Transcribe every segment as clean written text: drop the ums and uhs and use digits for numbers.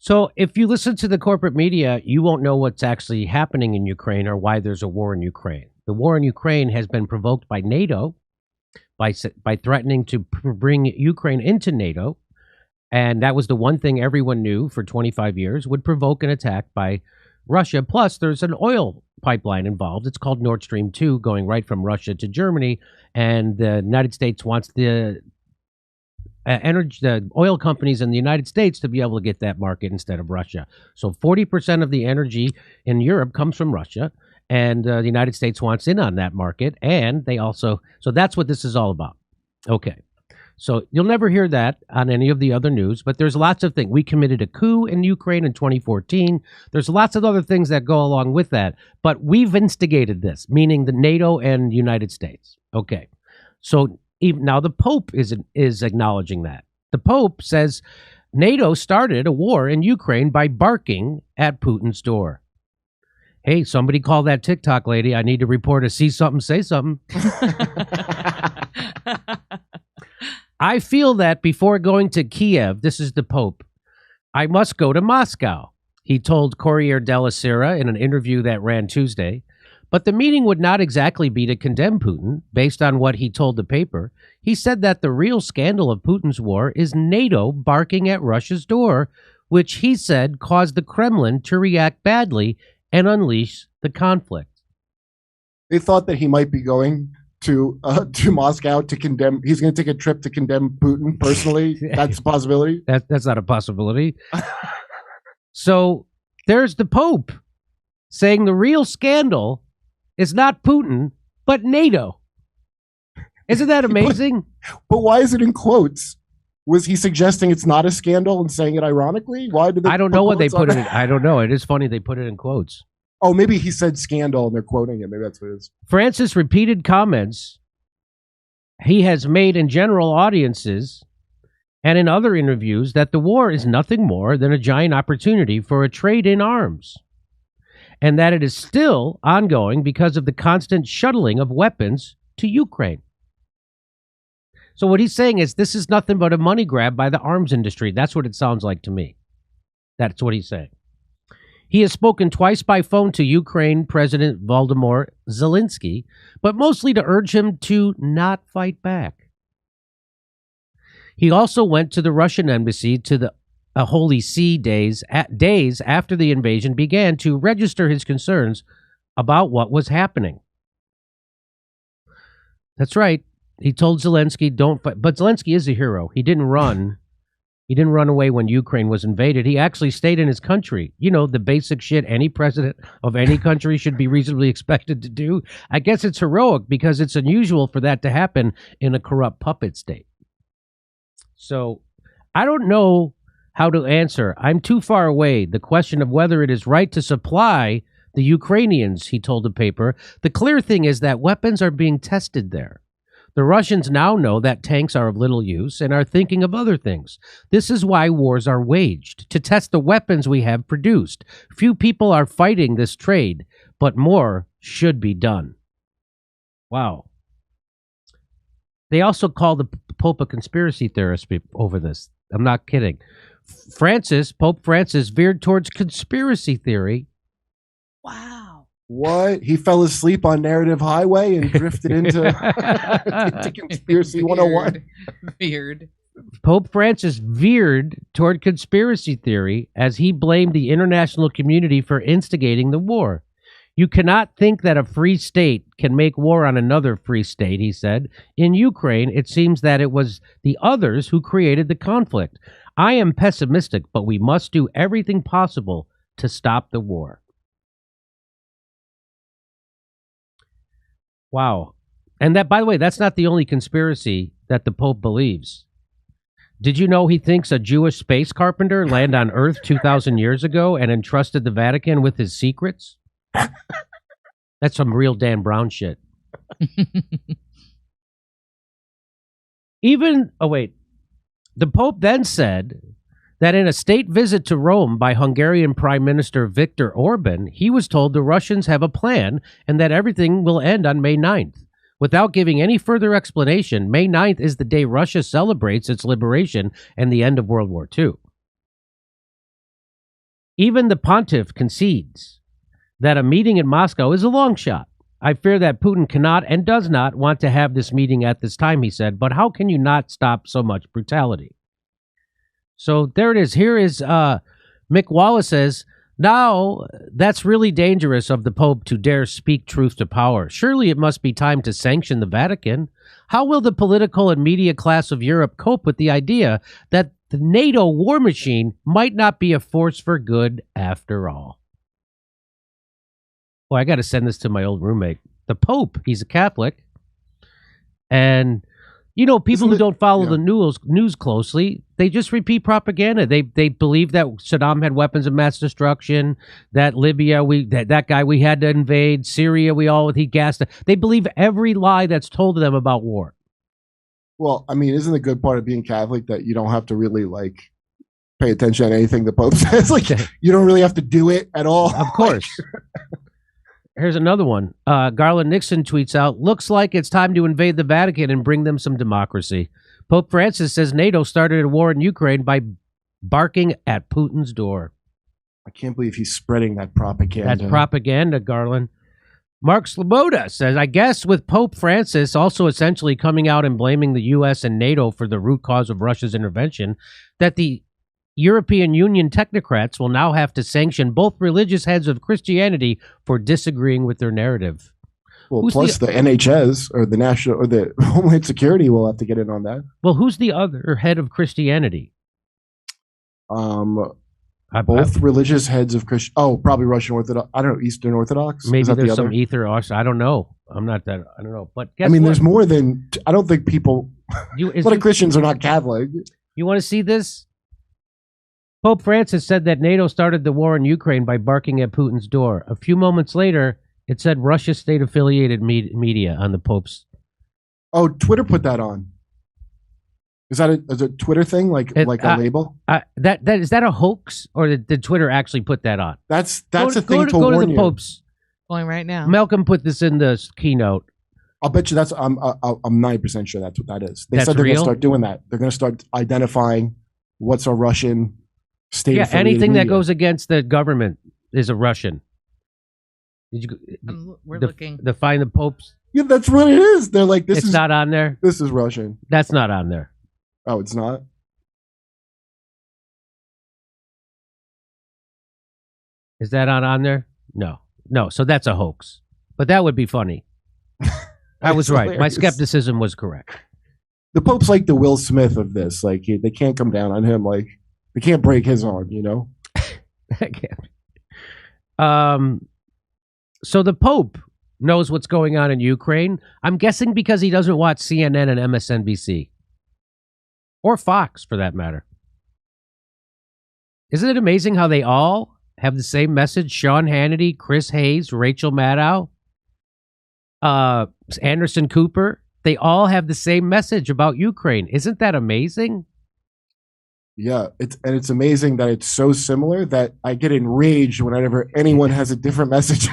So if you listen to the corporate media, you won't know what's actually happening in Ukraine or why there's a war in Ukraine. The war in Ukraine has been provoked by NATO by threatening to bring Ukraine into NATO. And that was the one thing everyone knew for 25 years would provoke an attack by Russia. Plus, there's an oil pipeline involved. It's called Nord Stream 2, going right from Russia to Germany. And the United States wants the oil companies in the United States to be able to get that market instead of Russia. So 40% of the energy in Europe comes from Russia, and the United States wants in on that market. And they also, so that's what this is all about. Okay. So you'll never hear that on any of the other news, but there's lots of things. We committed a coup in Ukraine in 2014. There's lots of other things that go along with that, but we've instigated this, meaning the NATO and United States. Okay. So even now the Pope is acknowledging that. The Pope says NATO started a war in Ukraine by barking at Putin's door. Hey, somebody call that TikTok lady. I need to report a see something, say something. I feel that before going to Kiev, this is the Pope, I must go to Moscow, he told Corriere della Sera in an interview that ran Tuesday. But the meeting would not exactly be to condemn Putin, based on what he told the paper. He said that the real scandal of Putin's war is NATO barking at Russia's door, which he said caused the Kremlin to react badly and unleash the conflict. They thought that he might be going to Moscow to condemn. He's going to take a trip to condemn Putin personally. That's a possibility. That's not a possibility. So there's the Pope saying the real scandal is not Putin, but NATO. Isn't that amazing? But why is it in quotes? Was he suggesting it's not a scandal and saying it ironically? Why did they? I don't know what they put it in. I don't know. It is funny they put it in quotes. Oh, maybe he said scandal and they're quoting it. Maybe that's what it is. Francis repeated comments he has made in general audiences and in other interviews that the war is nothing more than a giant opportunity for a trade in arms, and that it is still ongoing because of the constant shuttling of weapons to Ukraine. So what he's saying is this is nothing but a money grab by the arms industry. That's what it sounds like to me. That's what he's saying. He has spoken twice by phone to Ukraine President Volodymyr Zelensky, but mostly to urge him to not fight back. He also went to the Russian embassy to the Holy See days after the invasion began to register his concerns about what was happening. That's right. He told Zelensky, don't fight. But Zelensky is a hero. He didn't run. He didn't run away when Ukraine was invaded. He actually stayed in his country. You know, the basic shit any president of any country should be reasonably expected to do. I guess it's heroic because it's unusual for that to happen in a corrupt puppet state. So I don't know how to answer. I'm too far away. The question of whether it is right to supply the Ukrainians, he told the paper. The clear thing is that weapons are being tested there. The Russians now know that tanks are of little use and are thinking of other things. This is why wars are waged, to test the weapons we have produced. Few people are fighting this trade, but more should be done. Wow. They also call the Pope a conspiracy theorist over this. I'm not kidding. Pope Francis veered towards conspiracy theory. Wow. What? He fell asleep on Narrative Highway and drifted into Conspiracy 101. Veered. Pope Francis veered toward conspiracy theory as he blamed the international community for instigating the war. You cannot think that a free state can make war on another free state, he said. In Ukraine, it seems that it was the others who created the conflict. I am pessimistic, but we must do everything possible to stop the war. Wow. And that, by the way, that's not the only conspiracy that the Pope believes. Did you know he thinks a Jewish space carpenter landed on Earth 2,000 years ago and entrusted the Vatican with his secrets? That's some real Dan Brown shit. The Pope then said that in a state visit to Rome by Hungarian Prime Minister Viktor Orban, he was told the Russians have a plan and that everything will end on May 9th. Without giving any further explanation, May 9th is the day Russia celebrates its liberation and the end of World War II. Even the pontiff concedes that a meeting in Moscow is a long shot. I fear that Putin cannot and does not want to have this meeting at this time, he said, but how can you not stop so much brutality? So there it is. Here is Mick Wallace says, now that's really dangerous of the Pope to dare speak truth to power. Surely it must be time to sanction the Vatican. How will the political and media class of Europe cope with the idea that the NATO war machine might not be a force for good after all? Boy, I got to send this to my old roommate. The Pope, he's a Catholic. And, you know, people who don't follow the news closely, they just repeat propaganda. They believe that Saddam had weapons of mass destruction, that Libya, that guy we had to invade, Syria, he gassed it. They believe every lie that's told to them about war. Well, I mean, isn't the good part of being Catholic that you don't have to really, like, pay attention to anything the Pope says? Like, you don't really have to do it at all. Of course. Here's another one. Garland Nixon tweets out, looks like it's time to invade the Vatican and bring them some democracy. Pope Francis says NATO started a war in Ukraine by barking at Putin's door. I can't believe he's spreading that propaganda. That's propaganda, Garland. Mark Sloboda says, I guess with Pope Francis also essentially coming out and blaming the U.S. and NATO for the root cause of Russia's intervention, that the European Union technocrats will now have to sanction both religious heads of Christianity for disagreeing with their narrative. Well, plus the NHS or the National or the Homeland Security will have to get in on that. Well, who's the other head of Christianity? Both religious heads of Christian. Oh, probably Russian Orthodox. I don't know, Eastern Orthodox. Maybe there's some ether. I don't know. I'm not that. I don't know. But guess I mean, what? there's more than. I don't think people. A lot of Christians are not Catholic. You want to see this? Pope Francis said that NATO started the war in Ukraine by barking at Putin's door. A few moments later, it said Russia state-affiliated media on the Pope's. Oh, Twitter put that on. Is that a Twitter thing, like a label? Is that a hoax, or did Twitter actually put that on? That's a thing to warn you. Go to the Pope's. Going right now. Malcolm put this in the keynote. I'll bet you I'm 90% sure that's what that is. They said they're going to start doing that. They're going to start identifying what's a Russian state. Yeah, anything that goes against the government is a Russian. Did you? We're looking. Find the Pope's. Yeah, that's what it is. They're like, this it's is not on there. This is Russian. That's not on there. Oh, it's not? Is that on there? No. So that's a hoax. But that would be funny. I was right. Hilarious. My skepticism was correct. The Pope's like the Will Smith of this. Like, they can't come down on him. Like, they can't break his arm, you know? So the Pope knows what's going on in Ukraine. I'm guessing because he doesn't watch CNN and MSNBC. Or Fox, for that matter. Isn't it amazing how they all have the same message? Sean Hannity, Chris Hayes, Rachel Maddow, Anderson Cooper. They all have the same message about Ukraine. Isn't that amazing? Yeah, it's amazing that it's so similar that I get enraged whenever anyone has a different message.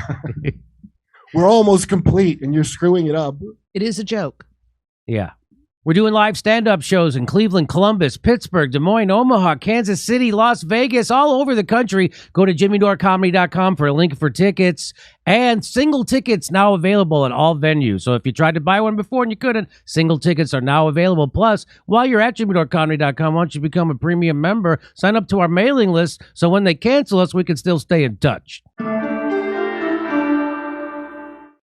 We're almost complete, and you're screwing it up. It is a joke. Yeah. We're doing live stand-up shows in Cleveland, Columbus, Pittsburgh, Des Moines, Omaha, Kansas City, Las Vegas, all over the country. Go to jimmydorecomedy.com for a link for tickets. And single tickets now available at all venues. So if you tried to buy one before and you couldn't, single tickets are now available. Plus, while you're at jimmydorecomedy.com, why don't you become a premium member? Sign up to our mailing list so when they cancel us, we can still stay in touch.